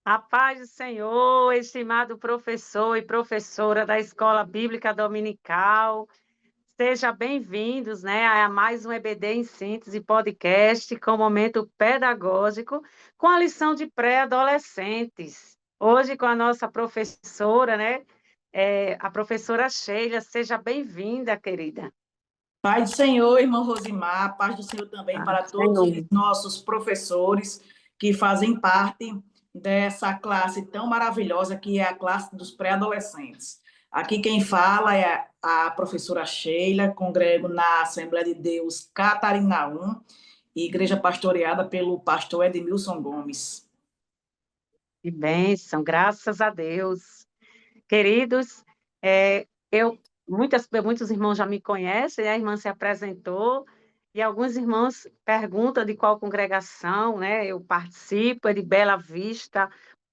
A paz do Senhor, estimado professor e professora da Escola Bíblica Dominical, seja bem-vindos, né, a mais um EBD em Síntese podcast com momento pedagógico com a lição de pré-adolescentes. Hoje com a nossa professora, né, a professora Sheila. Seja bem-vinda, querida. Paz do Senhor, irmã Rosimar, paz do Senhor também Paz para do todos os Senhor. nossos professores que fazem parte dessa classe tão maravilhosa que é a classe dos pré-adolescentes. Aqui quem fala é a professora Sheila, congrego na Assembleia de Deus Catarina 1, igreja pastoreada pelo pastor Edmilson Gomes. Que bênção, graças a Deus. Queridos, muitos irmãos já me conhecem, né? A irmã se apresentou, e alguns irmãos perguntam de qual congregação, né? Eu participo, é de Bela Vista,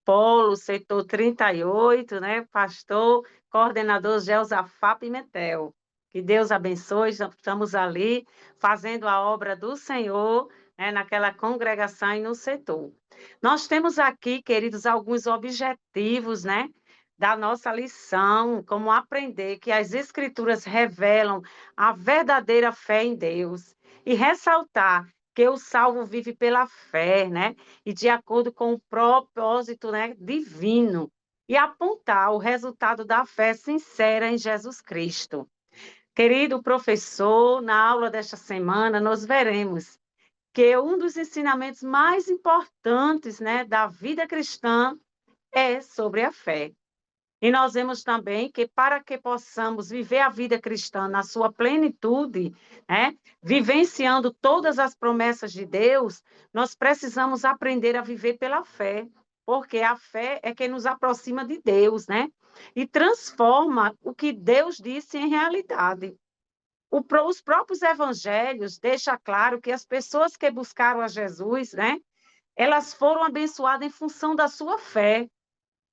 Polo, setor 38, né? Pastor, coordenador Gelsafá Pimentel. Que Deus abençoe, estamos ali fazendo a obra do Senhor, né? Naquela congregação e no setor. Nós temos aqui, queridos, alguns objetivos, né? Da nossa lição, como aprender que as Escrituras revelam a verdadeira fé em Deus e ressaltar que o salvo vive pela fé, né? E de acordo com o propósito, né, divino, e apontar o resultado da fé sincera em Jesus Cristo. Querido professor, na aula desta semana nós veremos que um dos ensinamentos mais importantes, né, da vida cristã é sobre a fé. E nós vemos também que para que possamos viver a vida cristã na sua plenitude, né, vivenciando todas as promessas de Deus, nós precisamos aprender a viver pela fé, porque a fé é que nos aproxima de Deus, né? E transforma o que Deus disse em realidade. Os próprios evangelhos deixam claro que as pessoas que buscaram a Jesus, né, elas foram abençoadas em função da sua fé.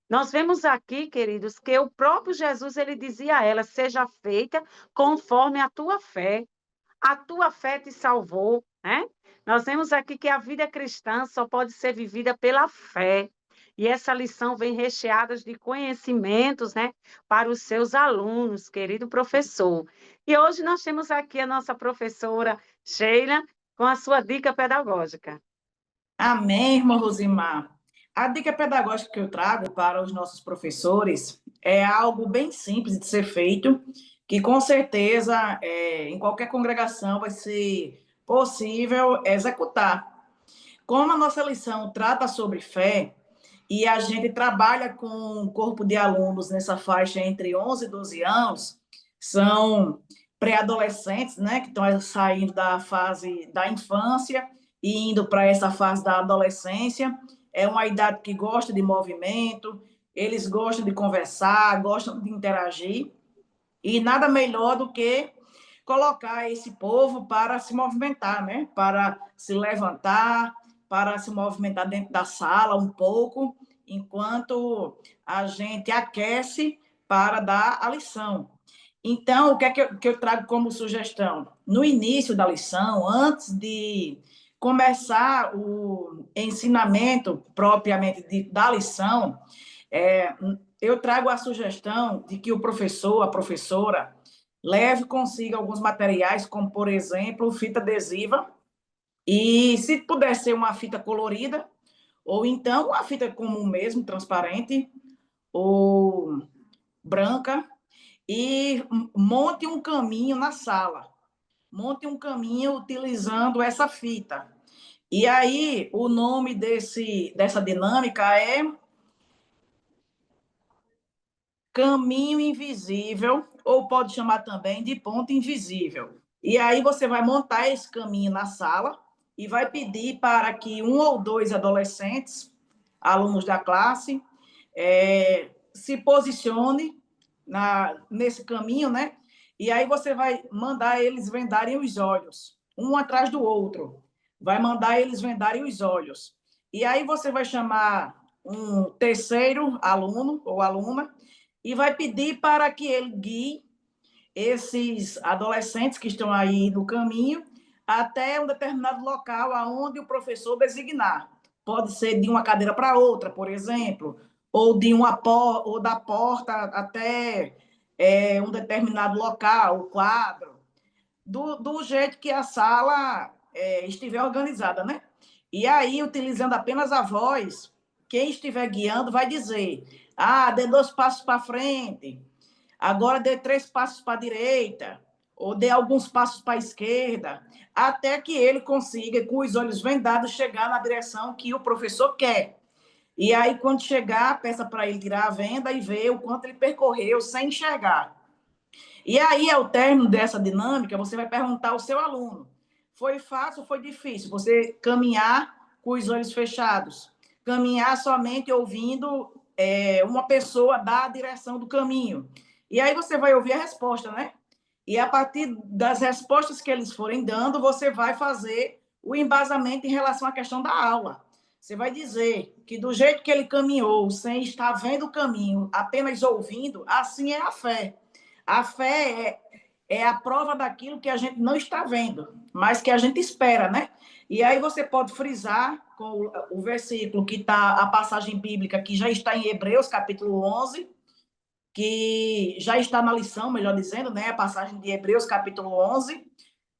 Nós vemos aqui, queridos, que o próprio Jesus ele dizia a ela: seja feita conforme a tua fé. A tua fé te salvou, né? Nós vemos aqui que a vida cristã só pode ser vivida pela fé. E essa lição vem recheada de conhecimentos, né, para os seus alunos, querido professor. E hoje nós temos aqui a nossa professora Sheila com a sua dica pedagógica. Amém, irmã Rosimar. A dica pedagógica que eu trago para os nossos professores é algo bem simples de ser feito, que com certeza em qualquer congregação vai ser possível executar. Como a nossa lição trata sobre fé e a gente trabalha com um corpo de alunos nessa faixa entre 11 e 12 anos, são pré-adolescentes, né, que estão saindo da fase da infância e indo para essa fase da adolescência. É uma idade que gosta de movimento, eles gostam de conversar, gostam de interagir, e nada melhor do que colocar esse povo para se movimentar, né? Para se levantar, para se movimentar dentro da sala um pouco, enquanto a gente aquece para dar a lição. Então, o que é que eu trago como sugestão? No início da lição, antes de começar o ensinamento propriamente da lição, é, eu trago a sugestão de que o professor, a professora, leve consigo alguns materiais, como, por exemplo, fita adesiva, e se puder ser uma fita colorida, ou então uma fita comum mesmo, transparente, ou branca, e monte um caminho na sala. Monte um caminho utilizando essa fita. E aí, o nome dessa dinâmica é caminho invisível, ou pode chamar também de ponto invisível. E aí você vai montar esse caminho na sala e vai pedir para que um ou dois adolescentes, alunos da classe, se posicione nesse caminho, né? E aí você vai mandar eles vendarem os olhos, um atrás do outro. Vai mandar eles vendarem os olhos. E aí você vai chamar um terceiro aluno ou aluna e vai pedir para que ele guie esses adolescentes que estão aí no caminho até um determinado local aonde o professor designar. pode ser de uma cadeira para outra, por exemplo, ou da porta até um determinado local, o quadro, do jeito que a sala estiver organizada, né? E aí, utilizando apenas a voz, quem estiver guiando vai dizer: ah, dê 2 passos para frente, agora dê 3 passos para a direita, ou dê alguns passos para a esquerda, até que ele consiga, com os olhos vendados, chegar na direção que o professor quer. E aí, quando chegar, peça para ele tirar a venda e ver o quanto ele percorreu sem enxergar. E aí, ao término dessa dinâmica, você vai perguntar ao seu aluno: foi fácil ou foi difícil você caminhar com os olhos fechados? Caminhar somente ouvindo uma pessoa dar a direção do caminho. E aí você vai ouvir a resposta, né? E a partir das respostas que eles forem dando, você vai fazer o embasamento em relação à questão da aula. Você vai dizer que do jeito que ele caminhou, sem estar vendo o caminho, apenas ouvindo, assim é a fé. A fé é a prova daquilo que a gente não está vendo, mas que a gente espera, né? E aí você pode frisar com o versículo que está, a passagem bíblica que já está em Hebreus, capítulo 11, que já está na lição, melhor dizendo, né? A passagem de Hebreus, capítulo 11.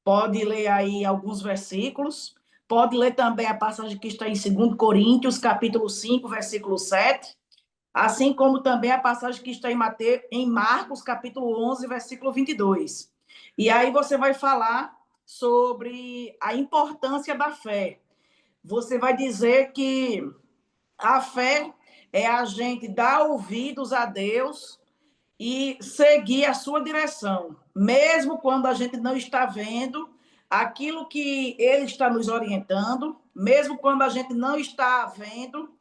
Pode ler aí alguns versículos. Pode ler também a passagem que está em 2 Coríntios, capítulo 5, versículo 7. Assim como também a passagem que está em Marcos, capítulo 11, versículo 22. E aí você vai falar sobre a importância da fé. Você vai dizer que a fé é a gente dar ouvidos a Deus e seguir a sua direção, mesmo quando a gente não está vendo aquilo que ele está nos orientando, mesmo quando a gente não está vendo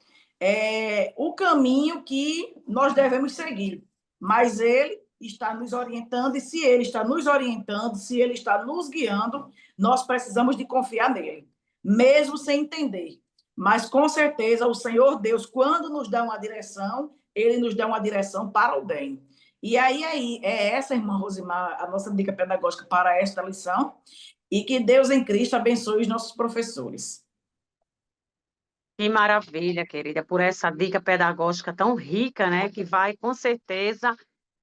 o caminho que nós devemos seguir. Mas ele está nos orientando, e se ele está nos orientando, se ele está nos guiando, nós precisamos de confiar nele, mesmo sem entender. Mas, com certeza, o Senhor Deus, quando nos dá uma direção, ele nos dá uma direção para o bem. E aí é essa, irmã Rosimar, a nossa dica pedagógica para esta lição, e que Deus em Cristo abençoe os nossos professores. Que maravilha, querida, por essa dica pedagógica tão rica, né, que vai com certeza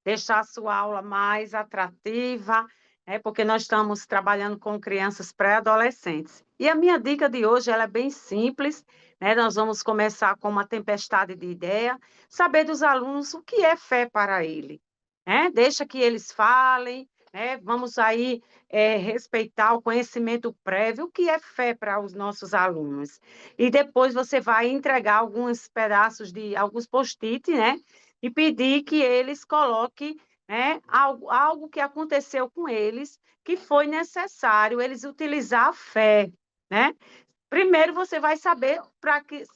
deixar a sua aula mais atrativa, né, porque nós estamos trabalhando com crianças pré-adolescentes. E a minha dica de hoje, ela é bem simples, né? Nós vamos começar com uma tempestade de ideia, saber dos alunos o que é fé para ele, né? Deixa que eles falem, né? Vamos aí respeitar o conhecimento prévio, o que é fé para os nossos alunos. E depois você vai entregar alguns pedaços de alguns post-it, né? E pedir que eles coloquem, né, algo que aconteceu com eles, que foi necessário eles utilizar a fé, né? Primeiro você vai saber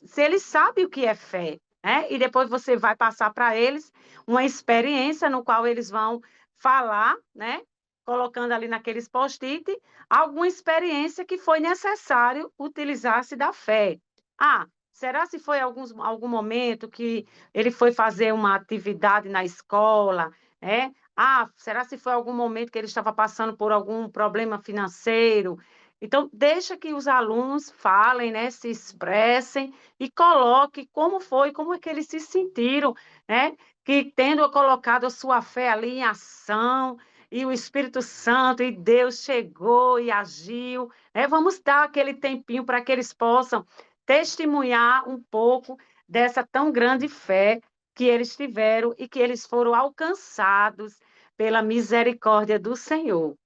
se eles sabem o que é fé, né? E depois você vai passar para eles uma experiência no qual eles vão falar, né? Colocando ali naqueles post-it alguma experiência que foi necessário utilizar-se da fé. Ah, será se foi algum momento que ele foi fazer uma atividade na escola, né? Ah, será se foi algum momento que ele estava passando por algum problema financeiro? Então, deixa que os alunos falem, né, se expressem e coloque como foi, como é que eles se sentiram, né, que tendo colocado a sua fé ali em ação, e o Espírito Santo e Deus chegou e agiu, né? Vamos dar aquele tempinho para que eles possam testemunhar um pouco dessa tão grande fé que eles tiveram e que eles foram alcançados pela misericórdia do Senhor.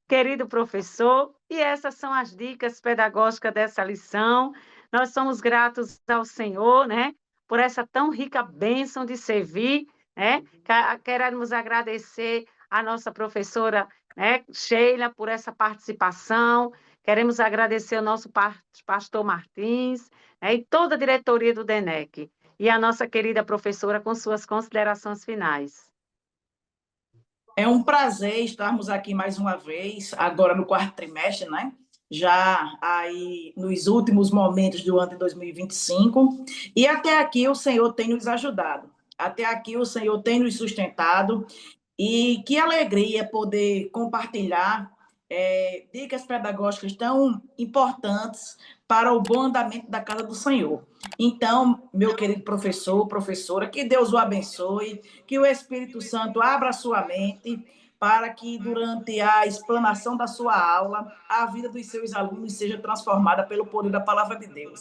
Querido professor, e essas são as dicas pedagógicas dessa lição. Nós somos gratos ao Senhor, né, por essa tão rica bênção de servir, né? Queremos agradecer a nossa professora, né, Sheila, por essa participação. Queremos agradecer ao nosso pastor Martins, né, e toda a diretoria do DENEC. E a nossa querida professora com suas considerações finais. É um prazer estarmos aqui mais uma vez, agora no quarto trimestre, né? Já aí nos últimos momentos do ano de 2025. E até aqui o Senhor tem nos ajudado. Até aqui o Senhor tem nos sustentado. E que alegria poder compartilhar dicas pedagógicas tão importantes para o bom andamento da casa do Senhor. Então, meu querido professor, professora, que Deus o abençoe, que o Espírito Santo abra a sua mente para que, durante a explanação da sua aula, a vida dos seus alunos seja transformada pelo poder da palavra de Deus.